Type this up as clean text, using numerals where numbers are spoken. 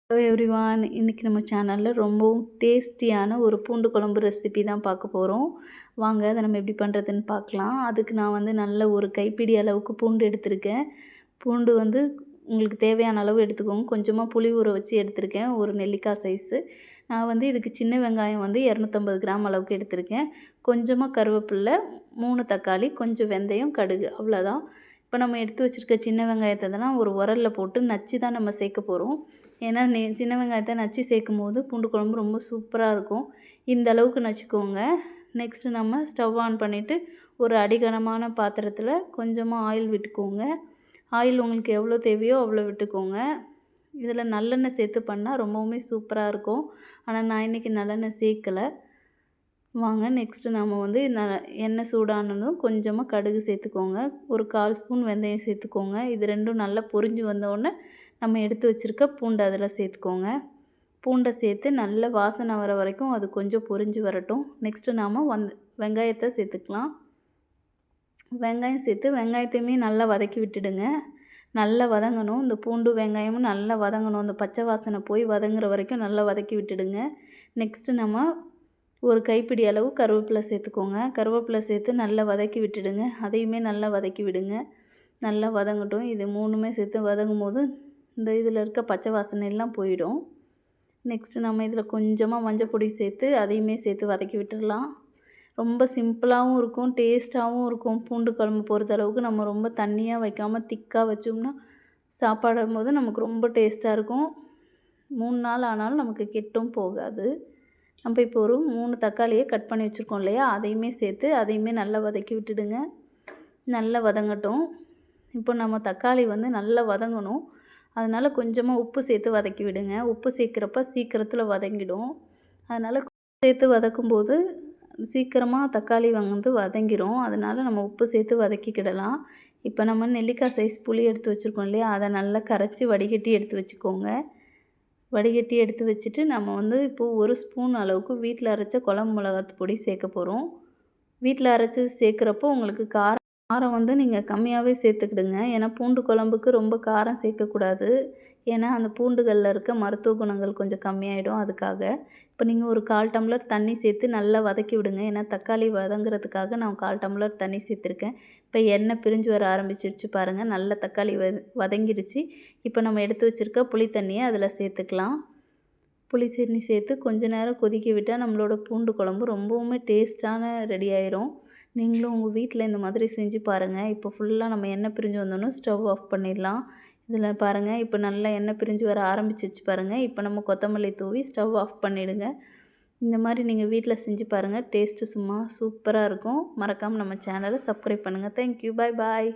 Hello everyone, இன்றைக்கி நம்ம சேனலில் ரொம்பவும் டேஸ்டியான ஒரு பூண்டு குழம்பு ரெசிபி தான் பார்க்க போகிறோம். வாங்க அதை நம்ம எப்படி பண்ணுறதுன்னு பார்க்கலாம். அதுக்கு நான் வந்து நல்ல ஒரு கைப்பிடி அளவுக்கு பூண்டு எடுத்திருக்கேன். பூண்டு வந்து உங்களுக்கு தேவையான அளவு எடுத்துக்கோங்க. கொஞ்சமாக புளி ஊற வச்சு எடுத்திருக்கேன், ஒரு நெல்லிக்காய் சைஸு. நான் வந்து இதுக்கு சின்ன வெங்காயம் வந்து 250 கிராம் அளவுக்கு எடுத்திருக்கேன். கொஞ்சமாக கருவேப்பில்லை, 3 தக்காளி, கொஞ்சம் வெந்தயம், கடுகு, அவ்வளோதான். இப்போ நம்ம எடுத்து வச்சுருக்க சின்ன வெங்காயத்தை தான் ஒரு உரலில் போட்டு நச்சு தான் நம்ம சேர்க்க போகிறோம். ஏன்னா சின்ன வெங்காயத்தை நச்சு சேர்க்கும் போது பூண்டு குழம்பு ரொம்ப சூப்பராக இருக்கும். இந்த அளவுக்கு நச்சுக்கோங்க. நெக்ஸ்ட்டு நம்ம ஸ்டவ் ஆன் பண்ணிவிட்டு ஒரு அடிகனமான பாத்திரத்தில் கொஞ்சமாக ஆயில் விட்டுக்கோங்க. ஆயில் உங்களுக்கு எவ்வளோ தேவையோ அவ்வளோ விட்டுக்கோங்க. இதில் நல்லெண்ணெய் சேர்த்து பண்ணால் ரொம்பவுமே சூப்பராக இருக்கும். ஆனால் நான் இன்றைக்கி நல்லெண்ணெய் சேர்க்கலை. வாங்க நெக்ஸ்ட்டு நம்ம வந்து எண்ணெய் சூடானதும் கொஞ்சமாக கடுகு சேர்த்துக்கோங்க. ஒரு 1/4 ஸ்பூன் வெந்தயம் சேர்த்துக்கோங்க. இது ரெண்டும் நல்லா பொரிஞ்சு வந்தோடனே நம்ம எடுத்து வச்சுருக்க பூண்டு அதில் சேர்த்துக்கோங்க. பூண்டை சேர்த்து நல்ல வாசனை வர வரைக்கும் அது கொஞ்சம் பொரிஞ்சு வரட்டும். நெக்ஸ்ட்டு நாம் வெங்காயத்தை சேர்த்துக்கலாம். வெங்காயம் சேர்த்து வெங்காயத்தையுமே நல்லா வதக்கி விட்டுடுங்க. நல்லா வதங்கணும். இந்த பூண்டு வெங்காயமும் நல்லா வதங்கணும். அந்த பச்சை வாசனை போய் வதங்குற வரைக்கும் நல்லா வதக்கி விட்டுடுங்க. நெக்ஸ்ட்டு நம்ம ஒரு கைப்பிடி அளவு கருவேப்பிலை சேர்த்துக்கோங்க. கருவேப்பிலை சேர்த்து நல்லா வதக்கி விட்டுடுங்க. அதையுமே நல்லா வதக்கி விடுங்க. நல்லா வதங்கட்டும். இது 3மே சேர்த்து வதங்கும் போது இந்த இதில் இருக்க பச்சை வாசனை எல்லாம் போயிடும். நெக்ஸ்ட்டு நம்ம இதில் கொஞ்சமாக மஞ்சள் பொடி சேர்த்து அதையுமே சேர்த்து வதக்கி விட்டுடலாம். ரொம்ப சிம்பிளாகவும் இருக்கும், டேஸ்ட்டாகவும் இருக்கும். பூண்டு குழம்பு பொறுத்தளவுக்கு நம்ம ரொம்ப தண்ணியாக வைக்காமல் திக்காக வச்சோம்னா சாப்பாடும்போது நமக்கு ரொம்ப டேஸ்ட்டாக இருக்கும். 3 நாள் ஆனாலும் நமக்கு கெட்டும் போகாது. நம்ம இப்போ ஒரு 3 தக்காளியை கட் பண்ணி வச்சுருக்கோம் இல்லையா, அதையுமே சேர்த்து அதையுமே நல்லா வதக்கி விட்டுடுங்க. நல்லா வதங்கட்டும். இப்போ நம்ம தக்காளி வந்து நல்லா வதங்கணும். அதனால் கொஞ்சமாக உப்பு சேர்த்து வதக்கி விடுங்க. உப்பு சேர்க்குறப்ப சீக்கிரத்தில் வதங்கிடும். அதனால் சேர்த்து வதக்கும்போது சீக்கிரமாக தக்காளி வந்து வதங்கிடும். அதனால் நம்ம உப்பு சேர்த்து வதக்கிக்கிடலாம். இப்போ நம்ம நெல்லிக்காய் சைஸ் புளி எடுத்து வச்சுருக்கோம் இல்லையா, அதை நல்லா கரைச்சி வடிகட்டி எடுத்து வச்சுக்கோங்க. வடிகட்டி எடுத்து வச்சுட்டு நம்ம வந்து இப்போது 1 ஸ்பூன் அளவுக்கு வீட்டில் அரைச்ச குழம்பு மிளகாத்து பொடி சேர்க்க போகிறோம். வீட்டில் அரைச்சி சேர்க்குறப்போ உங்களுக்கு காரம் வந்து நீங்கள் கம்மியாகவே சேர்த்துக்கிடுங்க. ஏன்னா பூண்டு குழம்புக்கு ரொம்ப காரம் சேர்க்கக்கூடாது. ஏன்னா அந்த பூண்டுகளில் இருக்க மருத்துவ குணங்கள் கொஞ்சம் கம்மியாயிடும். அதுக்காக இப்போ நீங்கள் ஒரு 1/4 டம்ளர் தண்ணி சேர்த்து நல்லா வதக்கி விடுங்க. ஏன்னா தக்காளி வதங்குறதுக்காக நான் 1/4 டம்ளர் தண்ணி சேர்த்துருக்கேன். இப்போ எண்ணெய் பிரிஞ்சு வர ஆரம்பிச்சிருச்சு பாருங்கள். நல்ல தக்காளி வதங்கிருச்சு. இப்போ நம்ம எடுத்து வச்சுருக்க புளி தண்ணியை அதில் சேர்த்துக்கலாம். புளி தண்ணி சேர்த்து கொஞ்ச நேரம் கொதிக்க விட்டால் நம்மளோட பூண்டு குழம்பு ரொம்பவுமே டேஸ்ட்டான ரெடி ஆயிரும். நீங்களும் உங்கள் வீட்டில் இந்த மாதிரி செஞ்சு பாருங்கள். இப்போ ஃபுல்லாக நம்ம எண்ணெய் பிரிஞ்சு வந்தோன்னே ஸ்டவ் ஆஃப் பண்ணிடலாம். இதில் பாருங்கள், இப்போ நல்லா எண்ணெய் பிரிஞ்சு வர ஆரம்பிச்சிருச்சு பாருங்கள். இப்போ நம்ம கொத்தமல்லி தூவி ஸ்டவ் ஆஃப் பண்ணிவிடுங்க. இந்த மாதிரி நீங்கள் வீட்டில் செஞ்சு பாருங்கள். டேஸ்ட்டு சும்மா சூப்பராக இருக்கும். மறக்காமல் நம்ம சேனலை சப்ஸ்கிரைப் பண்ணுங்கள். தேங்க்யூ. பாய் பாய்.